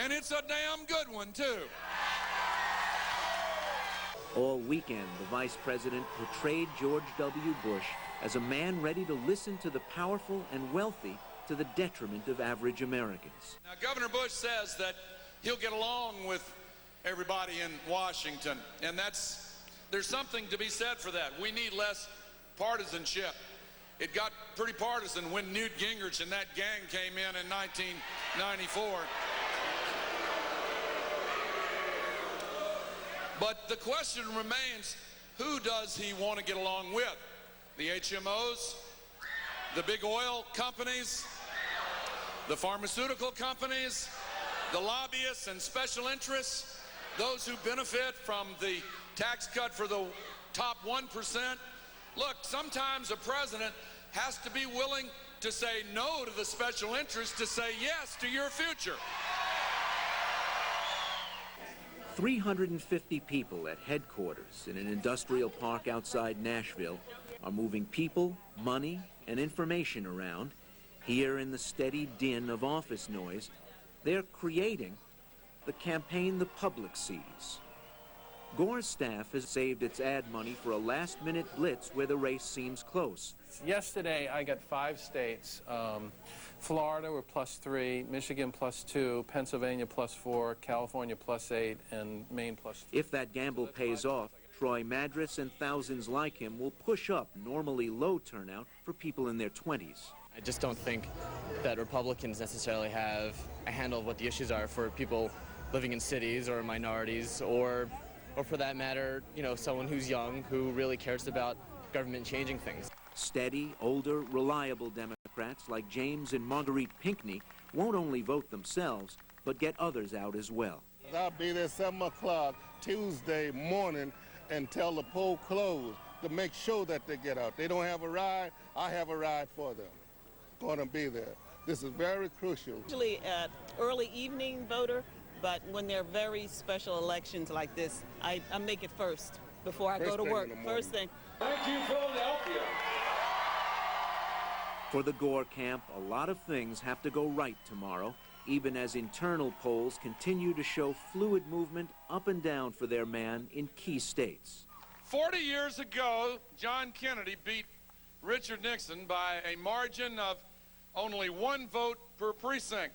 and it's a damn good one, too. All weekend, the vice president portrayed George W. Bush as a man ready to listen to the powerful and wealthy to the detriment of average Americans. Now, Governor Bush says that he'll get along with everybody in Washington, and there's something to be said for that. We need less partisanship. It got pretty partisan when Newt Gingrich and that gang came in 1994. But the question remains, who does he want to get along with? The HMOs, the big oil companies, the pharmaceutical companies, the lobbyists and special interests, those who benefit from the tax cut for the top 1%. Look, sometimes a president has to be willing to say no to the special interests to say yes to your future. 350 people at headquarters in an industrial park outside Nashville are moving people, money, and information around. Here in the steady din of office noise, they're creating the campaign the public sees. Gore's staff has saved its ad money for a last-minute blitz where the race seems close. Yesterday, I got 5 states. Florida were +3, Michigan +2, Pennsylvania +4, California +8, and Maine +3. If that gamble pays off, Troy Madras and thousands like him will push up normally low turnout for people in their 20s. I just don't think that Republicans necessarily have a handle of what the issues are for people living in cities or minorities, or for that matter, you know, someone who's young who really cares about government changing things. Steady, older, reliable Democrats like James and Marguerite Pinckney won't only vote themselves, but get others out as well. I'll be there 7 o'clock Tuesday morning until the poll closed to make sure that they get out. They don't have a ride, I have a ride for them. Going to be there. This is very crucial. Usually an early evening voter, but when there are very special elections like this, I make it first before I go to work. First thing. Thank you, Philadelphia. For the Gore camp, a lot of things have to go right tomorrow, even as internal polls continue to show fluid movement up and down for their man in key states. 40 years ago, John Kennedy beat Richard Nixon by a margin of only 1 vote per precinct.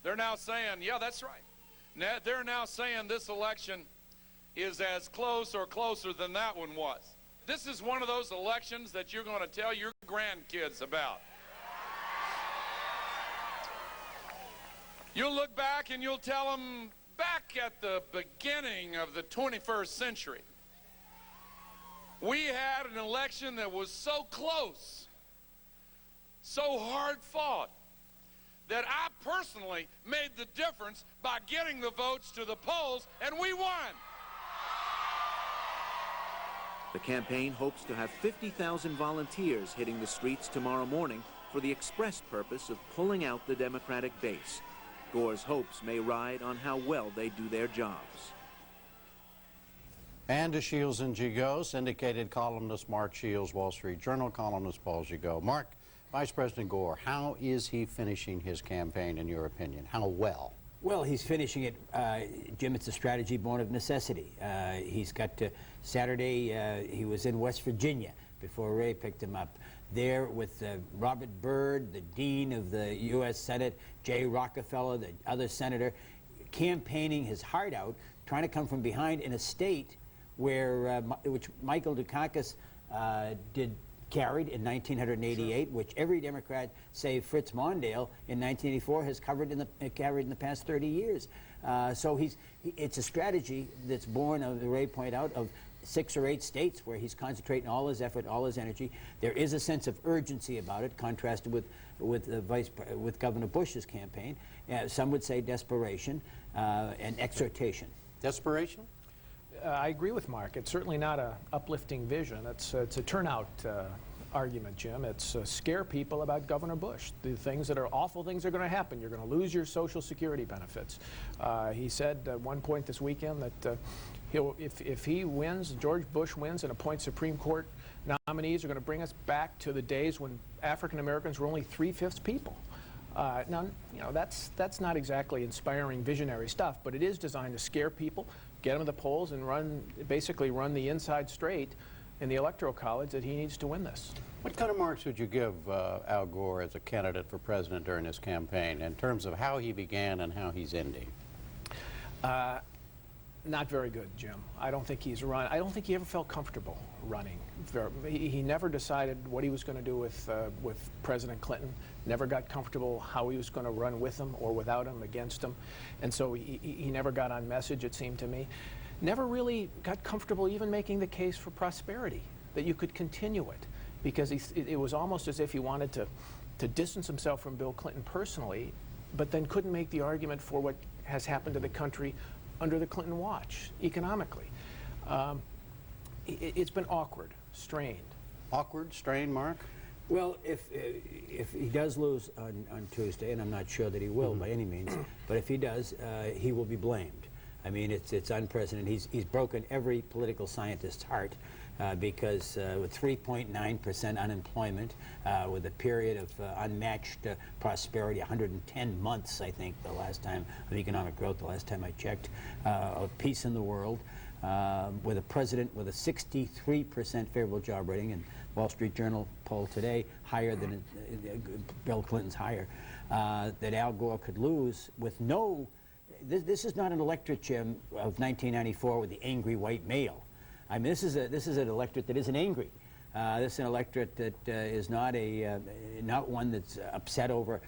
They're now saying, yeah, that's right. They're now saying this election is as close or closer than that one was. This is one of those elections that you're going to tell your grandkids about. You'll look back and you'll tell them, back at the beginning of the 21st century, we had an election that was so close, so hard fought, that I personally made the difference by getting the votes to the polls, and we won. The campaign hopes to have 50,000 volunteers hitting the streets tomorrow morning for the express purpose of pulling out the Democratic base. Gore's hopes may ride on how well they do their jobs. And to Shields and Gigot, syndicated columnist Mark Shields, Wall Street Journal columnist Paul Gigot. Mark, Vice President Gore, how is he finishing his campaign, in your opinion? How well? Well, he's finishing it, Jim, it's a strategy born of necessity. He's got to, Saturday, he was in West Virginia before Ray picked him up. There with Robert Byrd, the Dean of the U.S. Senate, Jay Rockefeller, the other senator, campaigning his heart out, trying to come from behind in a state where, which Michael Dukakis carried in 1988, which every Democrat, save Fritz Mondale, in 1984 has carried in the past 30 years. So it's a strategy that's born, as Ray pointed out, of 6 or 8 states where he's concentrating all his effort, all his energy. There is a sense of urgency about it, contrasted with Governor Bush's campaign. Some would say desperation and exhortation. Desperation? I agree with Mark. It's certainly not an uplifting vision. It's a turnout argument, Jim. It's scare people about Governor Bush. The things that are awful things are going to happen. You're going to lose your Social Security benefits. He said at one point this weekend that if he wins, George Bush wins and appoints Supreme Court nominees, are going to bring us back to the days when African Americans were only 3/5 people. Now, you know, that's not exactly inspiring visionary stuff, but it is designed to scare people, get them to the polls, and basically run the inside straight in the Electoral College that he needs to win this. What kind of marks would you give Al Gore as a candidate for president during his campaign in terms of how he began and how he's ending? Not very good, Jim. I don't think he's run. I don't think he ever felt comfortable running. He never decided what he was going to do with President Clinton. Never got comfortable how he was going to run with him or without him, against him, and so he never got on message. It seemed to me. Never really got comfortable even making the case for prosperity, that you could continue it, because it was almost as if he wanted to distance himself from Bill Clinton personally, but then couldn't make the argument for what has happened to the country under the Clinton watch, economically. It's been awkward, strained. Awkward, strained, Mark? Well, if he does lose on Tuesday, and I'm not sure that he will by any means, but if he does, he will be blamed. I mean, it's unprecedented. He's broken every political scientist's heart because with 3.9% unemployment, with a period of unmatched prosperity, 110 months, I think, the last time of economic growth, the last time I checked, of peace in the world, with a president with a 63% favorable job rating, and Wall Street Journal poll today higher than Bill Clinton's higher, that Al Gore could lose with no. This is not an electorate, Jim, of 1994 with the angry white male. I mean, this is an electorate that isn't angry. This is an electorate that is not one that's upset over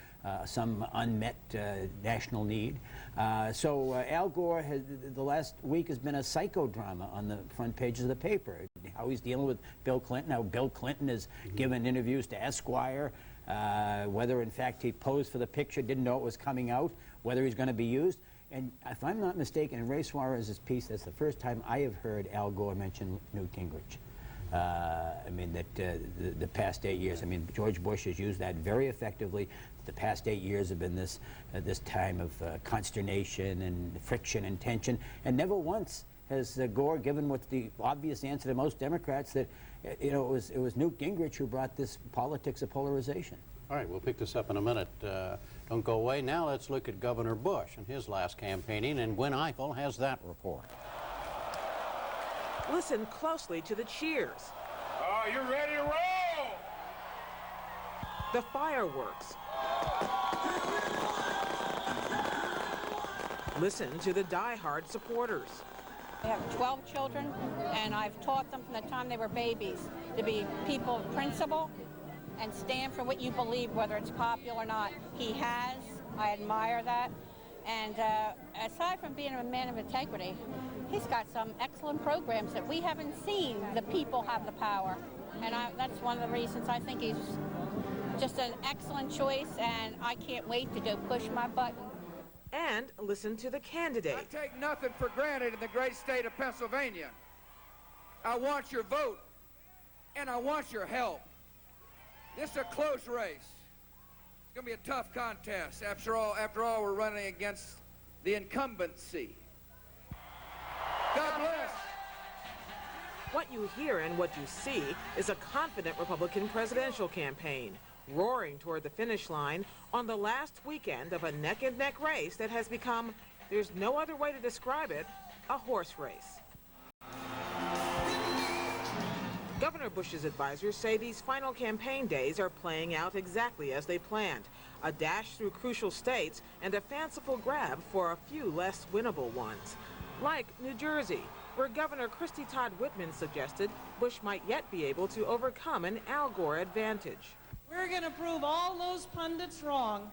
some unmet national need. So Al Gore the last week has been a psychodrama on the front pages of the paper. How he's dealing with Bill Clinton, how Bill Clinton has given interviews to Esquire, whether in fact he posed for the picture, didn't know it was coming out, whether he's going to be used. And if I'm not mistaken, in Ray Suarez's piece, that's the first time I have heard Al Gore mention Newt Gingrich. I mean, that the past 8 years, I mean, George Bush has used that very effectively. The past 8 years have been this time of consternation and friction and tension, and never once has Gore given what's the obvious answer to most Democrats, that it was Newt Gingrich who brought this politics of polarization. All right, we'll pick this up in a minute. Don't go away. Now let's look at Governor Bush and his last campaigning, and Gwen Eichel has that report. Listen closely to the cheers. Oh, you're ready to roll! The fireworks. Listen to the die-hard supporters. I have 12 children, and I've taught them from the time they were babies to be people of principle and stand for what you believe, whether it's popular or not. He has. I admire that. And aside from being a man of integrity, he's got some excellent programs that we haven't seen. The people have the power. And that's one of the reasons I think he's just an excellent choice, and I can't wait to go push my button. And listen to the candidate. I take nothing for granted in the great state of Pennsylvania. I want your vote, and I want your help. This is a close race. It's going to be a tough contest. After all, we're running against the incumbency. God bless. What you hear and what you see is a confident Republican presidential campaign, roaring toward the finish line on the last weekend of a neck-and-neck race that has become, there's no other way to describe it, a horse race. Governor Bush's advisors say these final campaign days are playing out exactly as they planned. A dash through crucial states and a fanciful grab for a few less winnable ones. Like New Jersey, where Governor Christie Todd Whitman suggested Bush might yet be able to overcome an Al Gore advantage. We're going to prove all those pundits wrong,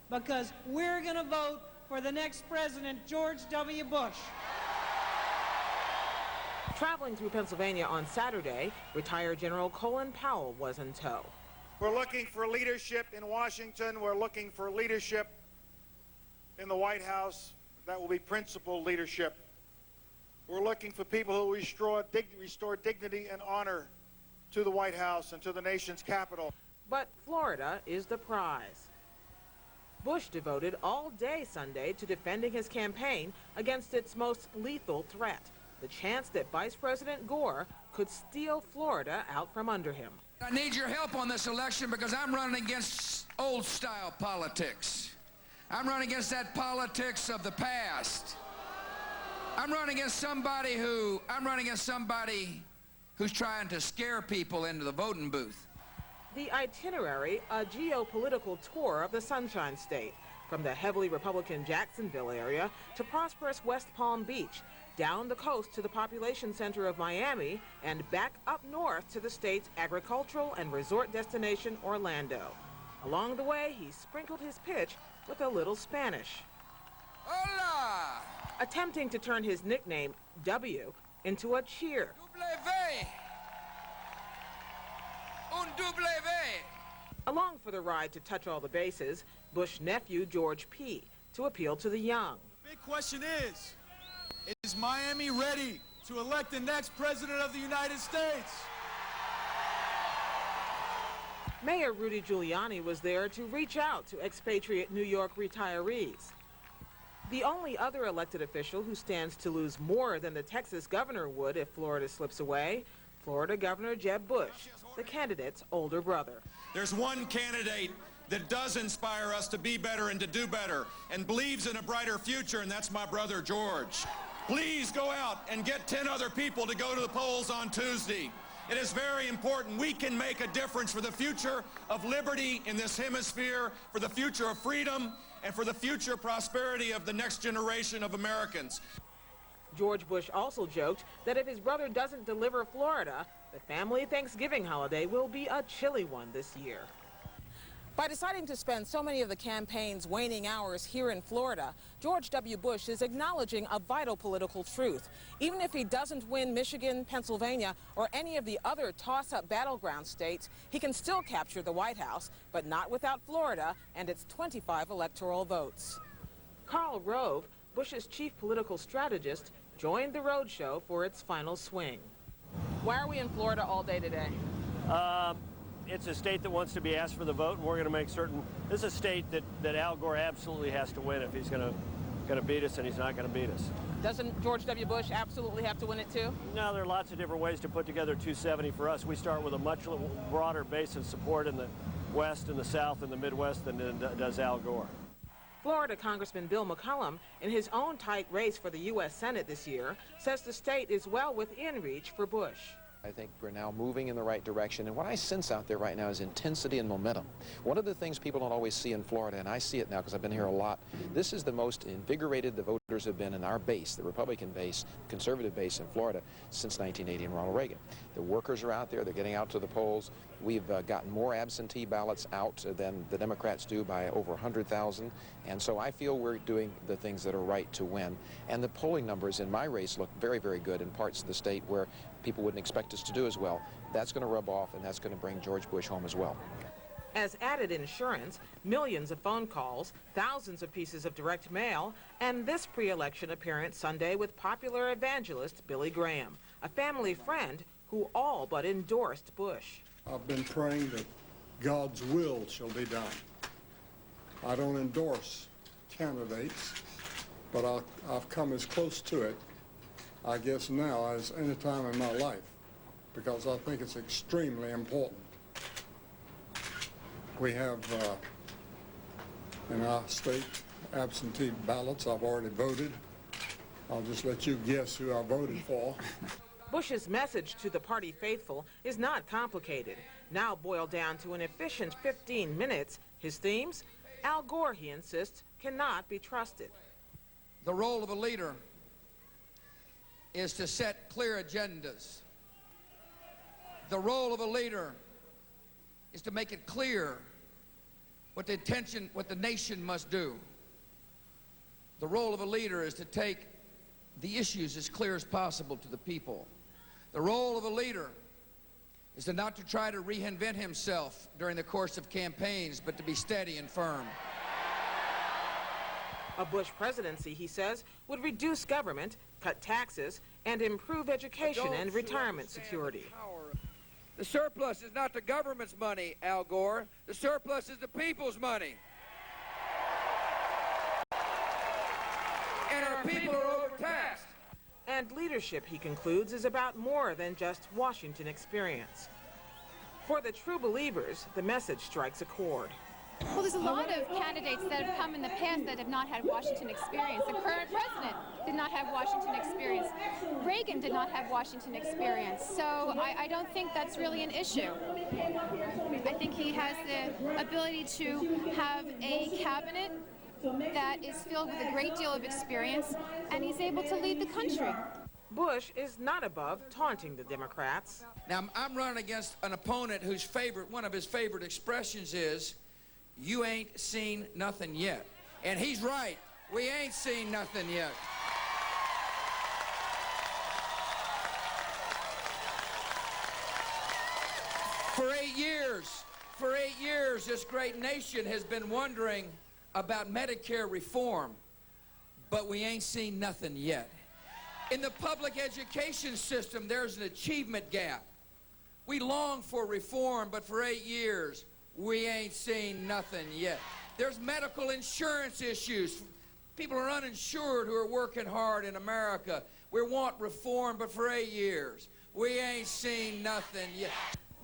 because we're going to vote for the next president, George W. Bush. Traveling through Pennsylvania on Saturday, retired General Colin Powell was in tow. We're looking for leadership in Washington. We're looking for leadership in the White House. That will be principled leadership. We're looking for people who restore dignity and honor to the White House and to the nation's capital. But Florida is the prize. Bush devoted all day Sunday to defending his campaign against its most lethal threat, the chance that Vice President Gore could steal Florida out from under him. I need your help on this election because I'm running against old-style politics. I'm running against that politics of the past. I'm running against somebody who's trying to scare people into the voting booth. The itinerary, a geopolitical tour of the Sunshine State, from the heavily Republican Jacksonville area to prosperous West Palm Beach, down the coast to the population center of Miami, and back up north to the state's agricultural and resort destination, Orlando. Along the way, he sprinkled his pitch with a little Spanish. Hola! Attempting to turn his nickname, W, into a cheer. Un W. Along for the ride to touch all the bases, Bush nephew George P., to appeal to the young. The big question is Miami ready to elect the next president of the United States? Mayor Rudy Giuliani was there to reach out to expatriate New York retirees. The only other elected official who stands to lose more than the Texas governor would if Florida slips away, Florida Governor Jeb Bush, the candidate's older brother. There's one candidate that does inspire us to be better and to do better and believes in a brighter future, and that's my brother George. Please go out and get 10 other people to go to the polls on Tuesday. It is very important. We can make a difference for the future of liberty in this hemisphere, for the future of freedom, and for the future prosperity of the next generation of Americans. George Bush also joked that if his brother doesn't deliver Florida, the family Thanksgiving holiday will be a chilly one this year. By deciding to spend so many of the campaign's waning hours here in Florida, George W. Bush is acknowledging a vital political truth. Even if he doesn't win Michigan, Pennsylvania, or any of the other toss-up battleground states, he can still capture the White House, but not without Florida and its 25 electoral votes. Karl Rove, Bush's chief political strategist, joined the roadshow for its final swing. Why are we in Florida all day today? It's a state that wants to be asked for the vote, and we're going to make certain. This is a state that Al Gore absolutely has to win if he's going to beat us, and he's not going to beat us. Doesn't George W. Bush absolutely have to win it too? No, there are lots of different ways to put together 270 for us. We start with a much broader base of support in the West and the South and the Midwest than does Al Gore. Florida Congressman Bill McCollum, in his own tight race for the U.S. Senate this year, says the state is well within reach for Bush. I think we're now moving in the right direction, and what I sense out there right now is intensity and momentum. One of the things people don't always see in Florida, and I see it now because I've been here a lot, this is the most invigorated the voters have been in our base, the Republican base, conservative base in Florida, since 1980 and Ronald Reagan. The workers are out there, they're getting out to the polls. We've gotten more absentee ballots out than the Democrats do by over 100,000, and so I feel we're doing the things that are right to win. And the polling numbers in my race look very, very good in parts of the state where people wouldn't expect us to do as well. That's going to rub off, and that's going to bring George Bush home as well. As added insurance, millions of phone calls, thousands of pieces of direct mail, and this pre-election appearance Sunday with popular evangelist Billy Graham, a family friend who all but endorsed Bush. I've been praying that God's will shall be done. I don't endorse candidates, but I've come as close to it, I guess now, as any time in my life, because I think it's extremely important. We have, in our state, absentee ballots. I've already voted. I'll just let you guess who I voted for. Bush's message to the party faithful is not complicated. Now boiled down to an efficient 15 minutes, his themes, Al Gore, he insists, cannot be trusted. The role of a leader is to set clear agendas. The role of a leader is to make it clear what the nation must do. The role of a leader is to take the issues as clear as possible to the people. The role of a leader is not to try to reinvent himself during the course of campaigns, but to be steady and firm. A Bush presidency, he says, would reduce government, cut taxes, and improve education and retirement security. The surplus is not the government's money, Al Gore. The surplus is the people's money. And our people are overtaxed. And leadership, he concludes, is about more than just Washington experience. For the true believers, the message strikes a chord. Well, there's a lot of candidates that have come in the past that have not had Washington experience. The current president did not have Washington experience. Reagan did not have Washington experience. So I don't think that's really an issue. I think he has the ability to have a cabinet that is filled with a great deal of experience, and he's able to lead the country. Bush is not above taunting the Democrats. Now, I'm running against an opponent whose one of his favorite expressions is, "You ain't seen nothing yet." And he's right. We ain't seen nothing yet. For 8 years, this great nation has been wondering about Medicare reform, but we ain't seen nothing yet. In the public education system, there's an achievement gap. We long for reform, but for 8 years, we ain't seen nothing yet. There's medical insurance issues. People are uninsured who are working hard in America. We want reform, but for 8 years, we ain't seen nothing yet.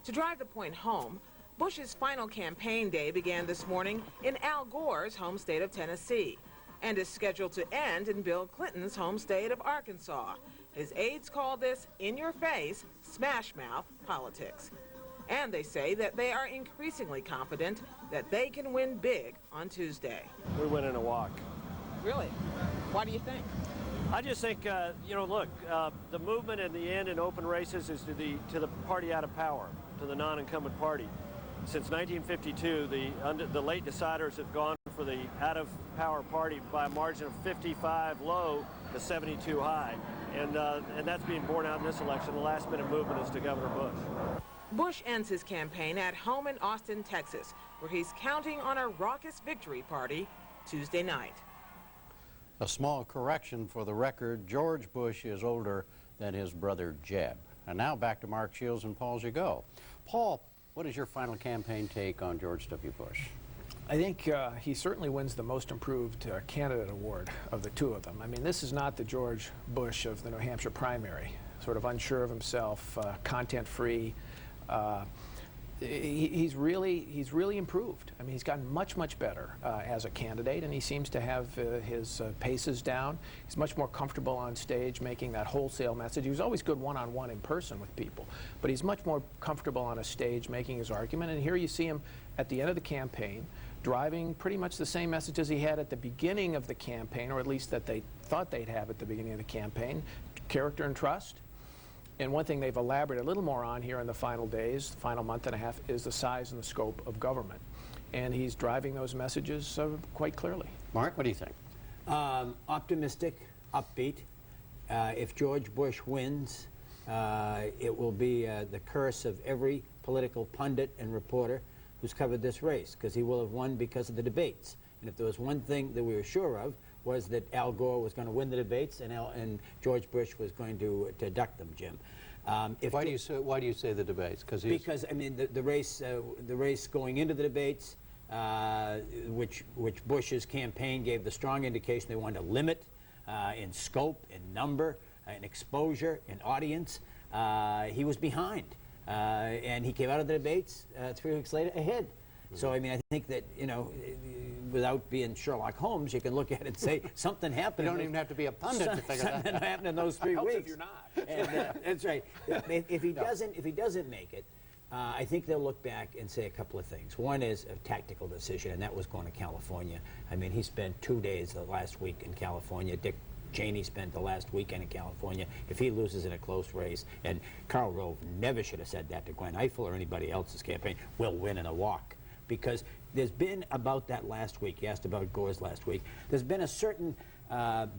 To drive the point home, Bush's final campaign day began this morning in Al Gore's home state of Tennessee and is scheduled to end in Bill Clinton's home state of Arkansas. His aides call this in-your-face, smash-mouth politics. And they say that they are increasingly confident that they can win big on Tuesday. We win in a walk. Really? Why do you think? I just think, look, the movement in the end in open races is to the party out of power, to the non-incumbent party. Since 1952, the late deciders have gone for the out-of-power party by a margin of 55 low to 72 high. And that's being borne out in this election. The last-minute movement is to Governor Bush. Bush ends his campaign at home in Austin, Texas, where he's counting on a raucous victory party Tuesday night. A small correction for the record, George Bush is older than his brother Jeb. And now back to Mark Shields and Paul Gigot. Paul, what is your final campaign take on George W. Bush? I think he certainly wins the most improved candidate award of the two of them. I mean, this is not the George Bush of the New Hampshire primary, sort of unsure of himself, content-free. He's really improved. I mean, he's gotten much better as a candidate, and he seems to have his paces down. He's much more comfortable on stage making that wholesale message. He was always good one-on-one in person with people, but he's much more comfortable on a stage making his argument. And here you see him at the end of the campaign driving pretty much the same messages he had at the beginning of the campaign, or at least that they thought they'd have at the beginning of the campaign: character and trust. And one thing they've elaborated a little more on here in the final days, the final month and a half, is the size and the scope of government. And he's driving those messages quite clearly. Mark, what do you think? Optimistic, upbeat. If George Bush wins, it will be the curse of every political pundit and reporter who's covered this race, because he will have won because of the debates. And if there was one thing that we were sure of, was that Al Gore was going to win the debates and George Bush was going to duck them, Jim. Why do you say the debates? Because I mean the race going into the debates, which Bush's campaign gave the strong indication they wanted to limit in scope, in number, in exposure, in audience. He was behind, and he came out of the debates 3 weeks later ahead. So, I mean, I think that, you know, without being Sherlock Holmes, you can look at it and say something happened. You don't even have to be a pundit to figure that out. Something happened in those 3 weeks. If you're not. And, that's right. If he doesn't make it, I think they'll look back and say a couple of things. One is a tactical decision, and that was going to California. I mean, he spent 2 days the last week in California. Dick Cheney spent the last weekend in California. If he loses in a close race, and Karl Rove never should have said that to Glenn Eiffel or anybody else's campaign, we'll win in a walk. Because there's been about that last week, you asked about Gore's last week, there's been a certain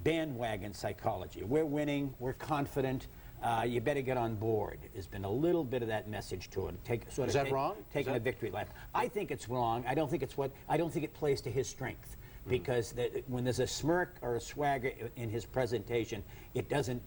bandwagon psychology. We're winning, we're confident, you better get on board. There's been a little bit of that message to it. Is that wrong? Taking a victory lap. I think it's wrong. I don't think it plays to his strength. Because when there's a smirk or a swagger in his presentation, it doesn't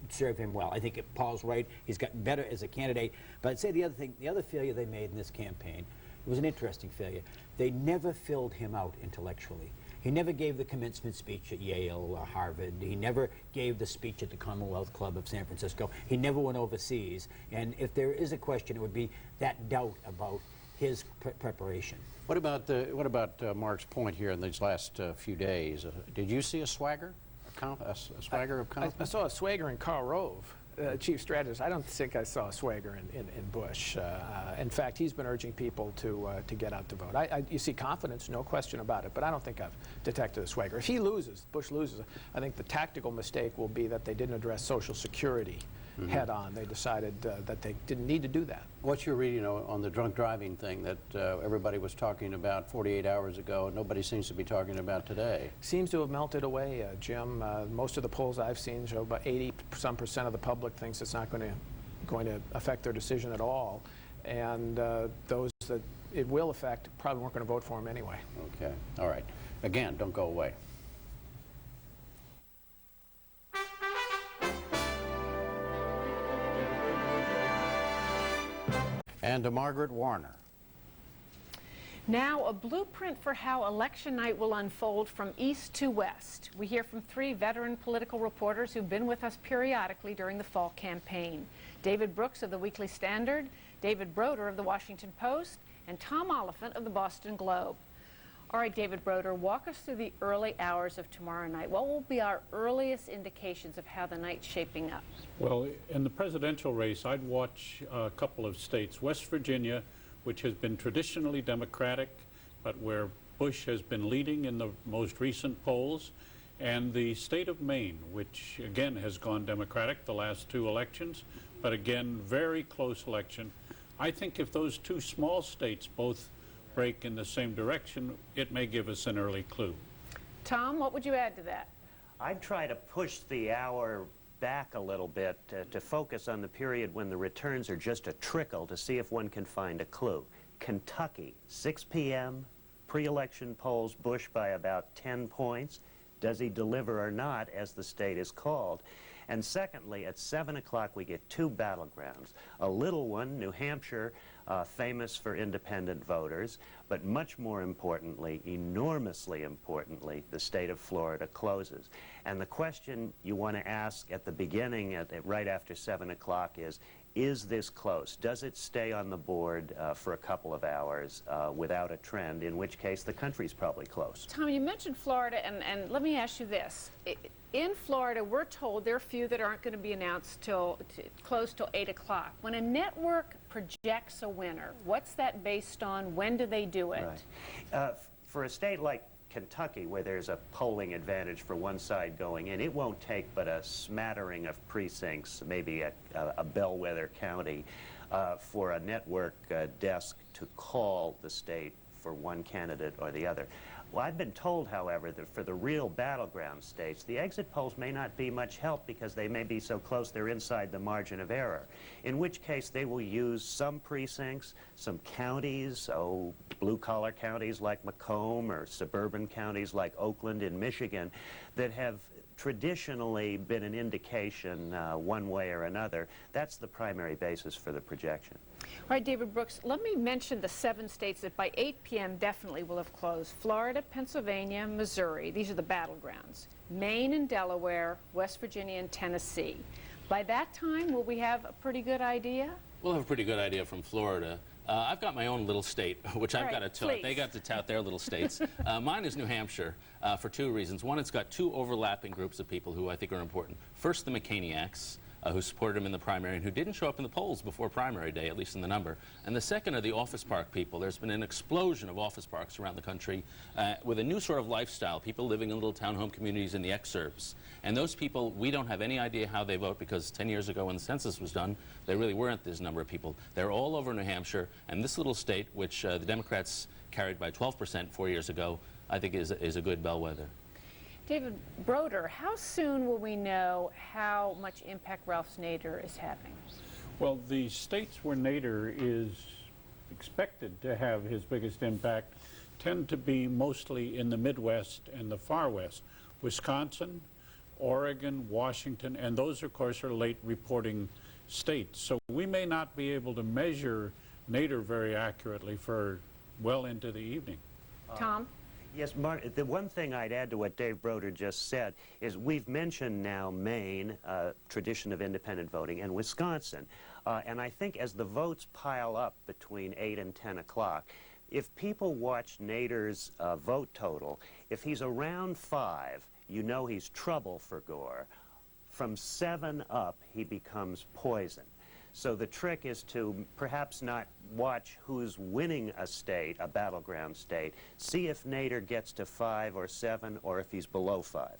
serve him well. I think Paul's right. He's gotten better as a candidate. But I'd say the other failure they made in this campaign, it was an interesting failure. They never filled him out intellectually. He never gave the commencement speech at Yale or Harvard. He never gave the speech at the Commonwealth Club of San Francisco. He never went overseas. And if there is a question, it would be that doubt about his preparation. What about Mark's point here in these last few days? Did you see a swagger? A swagger of confidence? I saw a swagger in Karl Rove, chief strategist. I don't think I saw a swagger in Bush. In fact, he's been urging people to get out to vote. You see confidence, no question about it, but I don't think I've detected a swagger. If he loses, Bush loses, I think the tactical mistake will be that they didn't address Social Security head on. They decided that they didn't need to do that. What's your reading on the drunk driving thing that everybody was talking about 48 hours ago and nobody seems to be talking about today? Seems to have melted away, Jim. Most of the polls I've seen show about 80% of the public thinks it's not going to affect their decision at all, and those that it will affect probably weren't going to vote for him anyway. Okay. All right. Again, don't go away. And to Margaret Warner. Now, a blueprint for how election night will unfold from east to west. We hear from 3 veteran political reporters who've been with us periodically during the fall campaign. David Brooks of the Weekly Standard, David Broder of the Washington Post, and Tom Oliphant of the Boston Globe. All right, David Broder, walk us through the early hours of tomorrow night. What will be our earliest indications of how the night's shaping up? Well, in the presidential race, I'd watch a couple of states. West Virginia, which has been traditionally Democratic, but where Bush has been leading in the most recent polls, and the state of Maine, which again has gone Democratic the last 2 elections, but again, very close election. I think if those 2 small states both break in the same direction, it may give us an early clue. Tom, what would you add to that? I'd try to push the hour back a little bit to focus on the period when the returns are just a trickle to see if one can find a clue. Kentucky, 6 p.m., pre-election polls, Bush by about 10 points. Does he deliver or not, as the state is called? And secondly, at 7 o'clock, we get 2 battlegrounds. A little one, New Hampshire, famous for independent voters, but much more importantly, enormously importantly, the state of Florida closes. And the question you want to ask at the beginning, right after 7 o'clock, is this close? Does it stay on the board for a couple of hours without a trend, in which case the country's probably close? Tom, you mentioned Florida, and let me ask you this. In Florida, we're told there are a few that aren't going to be announced close till 8 o'clock. When a network projects a winner, what's that based on? When do they do it? Right. For a state like Kentucky, where there's a polling advantage for one side going in, it won't take but a smattering of precincts, maybe a bellwether county, for a network desk to call the state for one candidate or the other. Well, I've been told, however, that for the real battleground states, the exit polls may not be much help because they may be so close they're inside the margin of error, in which case they will use some precincts, some counties, blue-collar counties like Macomb or suburban counties like Oakland in Michigan that have traditionally been an indication one way or another. That's the primary basis for the projection. All right, David Brooks, let me mention the 7 states that by 8 p.m. definitely will have closed. Florida, Pennsylvania, Missouri, these are the battlegrounds. Maine and Delaware, West Virginia and Tennessee. By that time, will we have a pretty good idea? We'll have a pretty good idea from Florida. I've got my own little state, which I've got to tout. Please. They got to tout their little states. Mine is New Hampshire for 2 reasons. One, it's got 2 overlapping groups of people who I think are important. First, the McCaniacs, who supported him in the primary and who didn't show up in the polls before primary day, at least in the number. And the second are the office park people. There's been an explosion of office parks around the country with a new sort of lifestyle, people living in little townhome communities in the exurbs. And those people, we don't have any idea how they vote because 10 years ago when the census was done, there really weren't this number of people. They're all over New Hampshire, and this little state, which the Democrats carried by 12% 4 years ago, I think is a good bellwether. David Broder, how soon will we know how much impact Ralph Nader is having? Well, the states where Nader is expected to have his biggest impact tend to be mostly in the Midwest and the far West. Wisconsin, Oregon, Washington, and those, of course, are late reporting states. So we may not be able to measure Nader very accurately for well into the evening. Tom? Yes, Mark, the one thing I'd add to what Dave Broder just said is we've mentioned now Maine, tradition of independent voting, and Wisconsin. And I think as the votes pile up between 8 and 10 o'clock, if people watch Nader's vote total, if he's around 5, you know he's trouble for Gore. From 7 up, he becomes poison. So the trick is to perhaps not watch who's winning a state, a battleground state. See if Nader gets to 5 or 7, or if he's below 5. All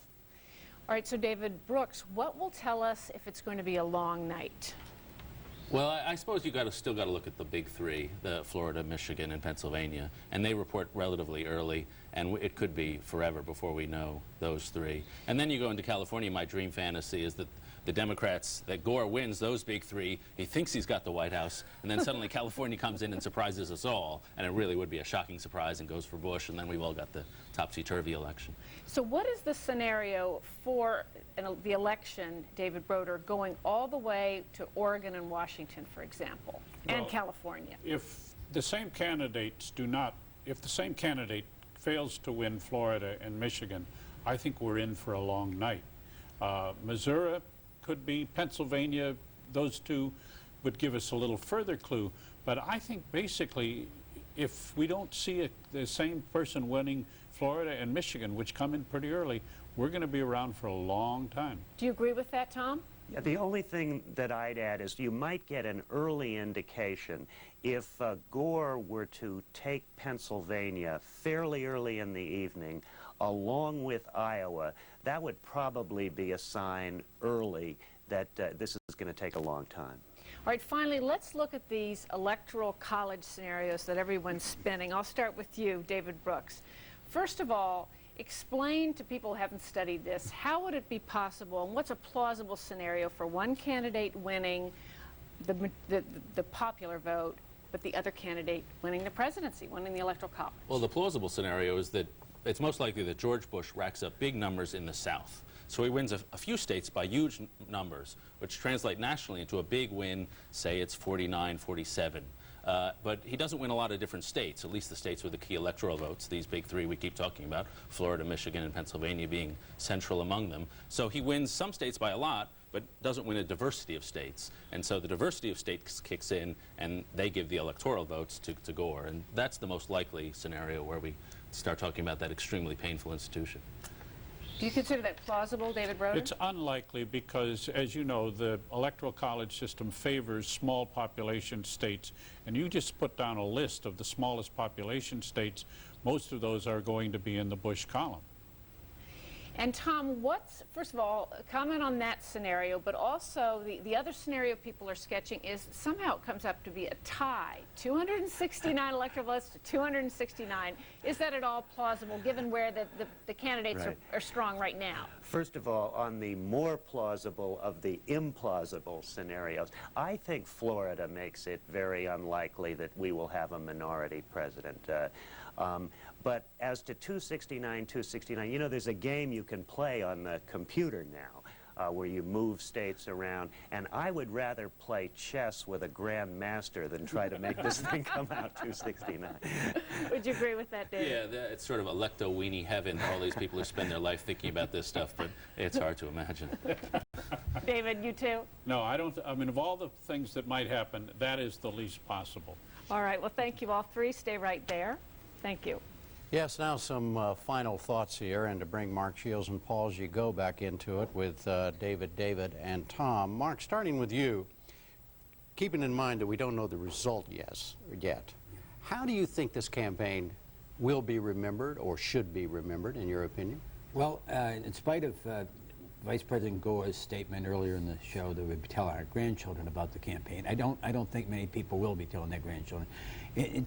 right, so David Brooks, what will tell us if it's going to be a long night? Well, I suppose you still got to look at the big three, the Florida, Michigan, and Pennsylvania, and they report relatively early, and it could be forever before we know those three. And then you go into California. My dream fantasy is that the Democrats, that Gore wins those big three, he thinks he's got the White House, and then suddenly California comes in and surprises us all, and it really would be a shocking surprise and goes for Bush, and then we've all got the topsy-turvy election. So what is the scenario for the election, David Broder, going all the way to Oregon and Washington, for example, and California? If the same candidates if the same candidate fails to win Florida and Michigan, I think we're in for a long night. Missouri could be, Pennsylvania, those two would give us a little further clue. But I think basically, if we don't see the same person winning Florida and Michigan, which come in pretty early, we're going to be around for a long time. Do you agree with that, Tom? Yeah, the only thing that I'd add is you might get an early indication if Gore were to take Pennsylvania fairly early in the evening, along with Iowa. That would probably be a sign early that this is going to take a long time. All right, finally, let's look at these electoral college scenarios that everyone's spinning. I'll start with you, David Brooks. First of all, explain to people who haven't studied this, how would it be possible, and what's a plausible scenario for one candidate winning the popular vote, but the other candidate winning the presidency, winning the electoral college? Well, the plausible scenario is that it's most likely that George Bush racks up big numbers in the South. So he wins a few states by huge numbers, which translate nationally into a big win, say it's 49, 47. But he doesn't win a lot of different states, at least the states with the key electoral votes, these big three we keep talking about, Florida, Michigan, and Pennsylvania being central among them. So he wins some states by a lot, but doesn't win a diversity of states. And so the diversity of states kicks in, and they give the electoral votes to Gore. And that's the most likely scenario where we start talking about that extremely painful institution. Do you consider that plausible, David Broder? It's unlikely because, as you know, the electoral college system favors small population states, and you just put down a list of the smallest population states. Most of those are going to be in the Bush column. And Tom, first of all, comment on that scenario, but also the other scenario people are sketching is somehow it comes up to be a tie. 269 electoral votes to 269. Is that at all plausible, given where the candidates are strong right now? First of all, on the more plausible of the implausible scenarios, I think Florida makes it very unlikely that we will have a minority president. But as to 269, you know, there's a game you can play on the computer now where you move states around, and I would rather play chess with a grandmaster than try to make this thing come out 269. Would you agree with that, David? Yeah, it's sort of electo-weenie heaven. All these people who spend their life thinking about this stuff, but it's hard to imagine. David, you too? No, I don't. I mean, of all the things that might happen, that is the least possible. All right, well, thank you all three. Stay right there. Thank you. Yes, now some final thoughts here, and to bring Mark Shields and Paul Gigot back into it with David, and Tom. Mark, starting with you, keeping in mind that we don't know the result yet, how do you think this campaign will be remembered or should be remembered, in your opinion? Well, in spite of Vice President Gore's statement earlier in the show that we'd be telling our grandchildren about the campaign, I don't think many people will be telling their grandchildren.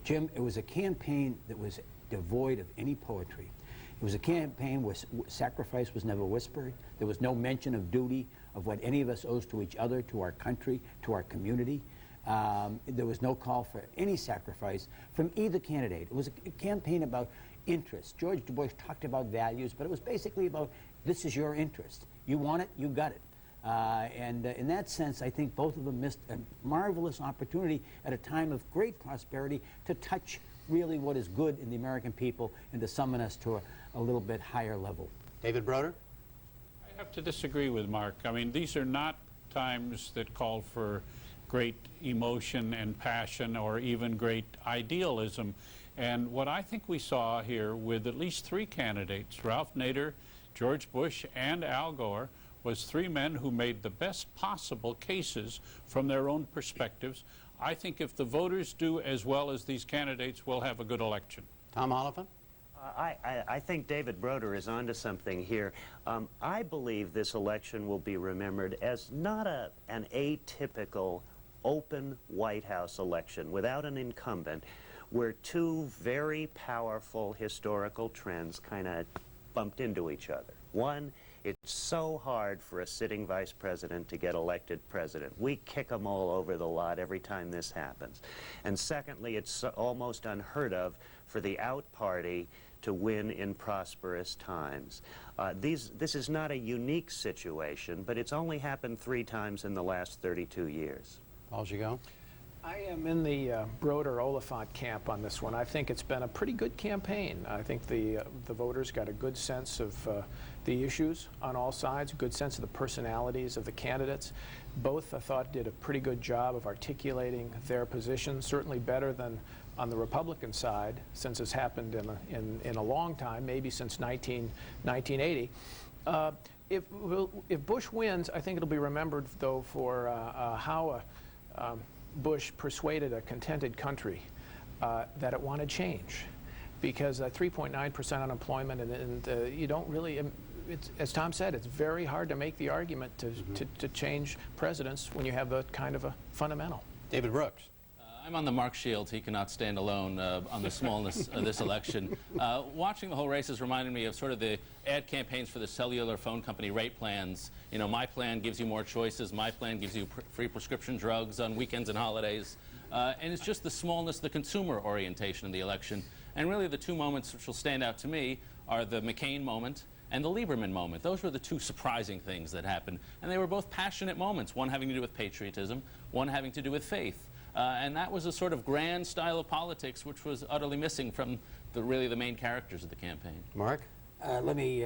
Jim, it was a campaign that was devoid of any poetry. It was a campaign where sacrifice was never whispered. There was no mention of duty, of what any of us owes to each other, to our country, to our community. There was no call for any sacrifice from either candidate. It was a campaign about interests. George Bush talked about values, but it was basically about, this is your interest. You want it, you got it. And in that sense, I think both of them missed a marvelous opportunity at a time of great prosperity to touch really what is good in the American people and to summon us to a little bit higher level. David Broder? I have to disagree with Mark. I mean, these are not times that call for great emotion and passion or even great idealism. And what I think we saw here with at least three candidates, Ralph Nader, George Bush, and Al Gore, was three men who made the best possible cases from their own perspectives. I think if the voters do as well as these candidates, we'll have a good election. Tom Oliphant? I think David Broder is onto something here. I believe this election will be remembered as not an atypical open White House election without an incumbent, where two very powerful historical trends kind of bumped into each other. One, it's so hard for a sitting vice president to get elected president. We kick them all over the lot every time this happens. And secondly, it's almost unheard of for the out party to win in prosperous times. This is not a unique situation, but it's only happened 3 times in the last 32 years. Paul Gigot? I am in the Broder-Oliphant camp on this one. I think it's been a pretty good campaign. I think the voters got a good sense of the issues on all sides, a good sense of the personalities of the candidates. Both, I thought, did a pretty good job of articulating their positions, certainly better than on the Republican side, since it's happened in a long time, maybe since 1980. If Bush wins, I think it'll be remembered, though, for how Bush persuaded a contented country that it wanted change, because 3.9% unemployment, and you don't really, as Tom said, it's very hard to make the argument to change presidents when you have that kind of a fundamental. David Brooks? I'm on the Mark Shields. He cannot stand alone on the smallness of this election. Watching the whole race has reminded me of sort of the ad campaigns for the cellular phone company rate plans. You know, my plan gives you more choices. My plan gives you free prescription drugs on weekends and holidays. And it's just the smallness, the consumer orientation of the election. And really the two moments which will stand out to me are the McCain moment and the Lieberman moment. Those were the two surprising things that happened. And they were both passionate moments, one having to do with patriotism, one having to do with faith. And that was a sort of grand style of politics which was utterly missing from really the main characters of the campaign. Mark? Let me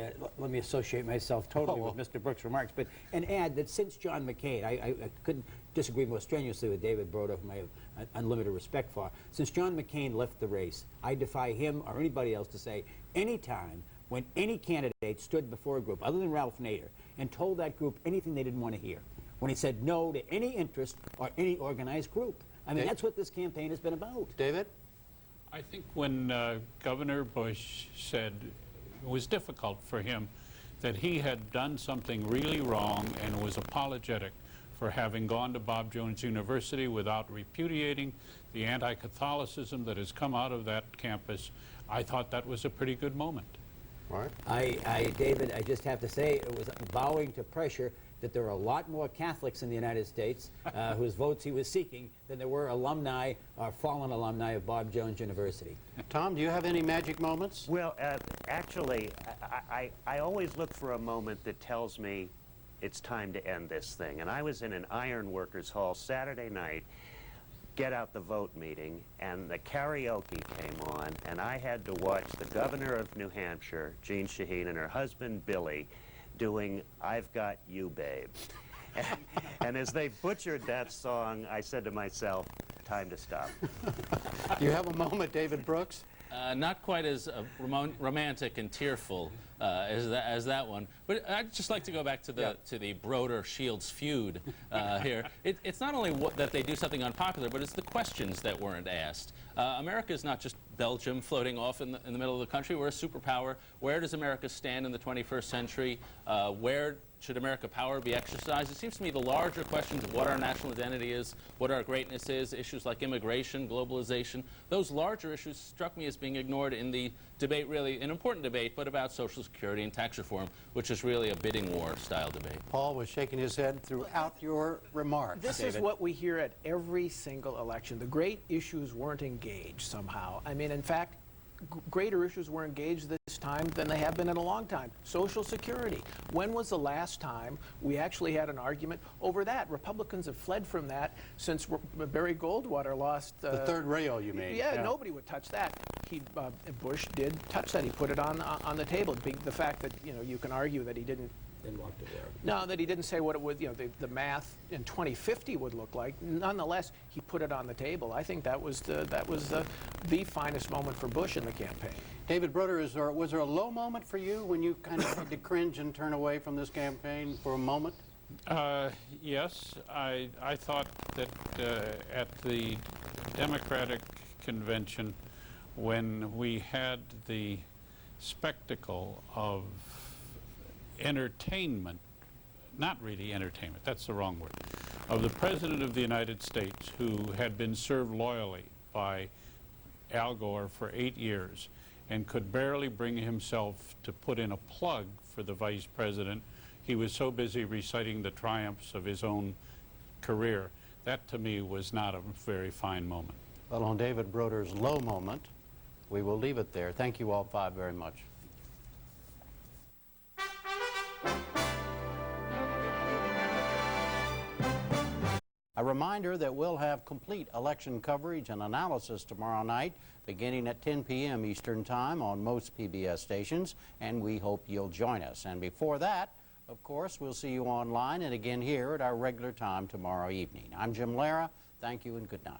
associate myself totally with Mr. Brooks' remarks, but and add that since John McCain, I couldn't disagree more strenuously with David Broder, whom I have unlimited respect for. Since John McCain left the race, I defy him or anybody else to say any time when any candidate stood before a group, other than Ralph Nader, and told that group anything they didn't want to hear, when he said no to any interest or any organized group. I mean, that's what this campaign has been about. David? I think when Governor Bush said it was difficult for him that he had done something really wrong and was apologetic for having gone to Bob Jones University without repudiating the anti-Catholicism that has come out of that campus, I thought that was a pretty good moment. Mark? David, I just have to say it was bowing to pressure that there are a lot more Catholics in the United States whose votes he was seeking than there were alumni or fallen alumni of Bob Jones University. Tom, do you have any magic moments? Well, actually, I always look for a moment that tells me it's time to end this thing. And I was in an iron workers hall Saturday night, get out the vote meeting, and the karaoke came on, and I had to watch the governor of New Hampshire, Jean Shaheen, and her husband, Billy, doing I've Got You, Babe. And as they butchered that song, I said to myself, time to stop. Do you have a moment, David Brooks? Not quite as romantic and tearful as that one, but I'd just like to go back to the Broder-Shields feud here. It's not only that they do something unpopular, but it's the questions that weren't asked. America is not just Belgium floating off in the middle of the country. We're a superpower. Where does America stand in the 21st century? Where should America power be exercised? It seems to me the larger questions of what our national identity is, what our greatness is, issues like immigration, globalization, those larger issues struck me as being ignored in the debate, really an important debate, but about Social Security and tax reform, which is really a bidding war style debate. Paul was shaking his head throughout your remarks. This is what we hear at every single election. The great issues weren't engaged somehow. I mean, in fact, greater issues were engaged this time than they have been in a long time. Social Security. When was the last time we actually had an argument over that? Republicans have fled from that since Barry Goldwater lost... the third rail, you mean? Yeah, nobody would touch that. Bush did touch that. He put it on the table. The fact that, you know, you can argue that he didn't want to wear. No, that he didn't say what it would, you know, the math in 2050 would look like. Nonetheless, he put it on the table. I think that was the finest moment for Bush in the campaign. David Broder, was there a low moment for you when you kind of had to cringe and turn away from this campaign for a moment? Yes, I thought that at the Democratic convention, when we had the spectacle of entertainment, not really entertainment, that's the wrong word, of the President of the United States, who had been served loyally by Al Gore for 8 years and could barely bring himself to put in a plug for the Vice President. He was so busy reciting the triumphs of his own career. That, to me, was not a very fine moment. Well, on David Broder's low moment, we will leave it there. Thank you all five very much. A reminder that we'll have complete election coverage and analysis tomorrow night, beginning at 10 p.m. Eastern Time on most PBS stations, and we hope you'll join us. And before that, of course, we'll see you online and again here at our regular time tomorrow evening. I'm Jim Lehrer. Thank you and good night.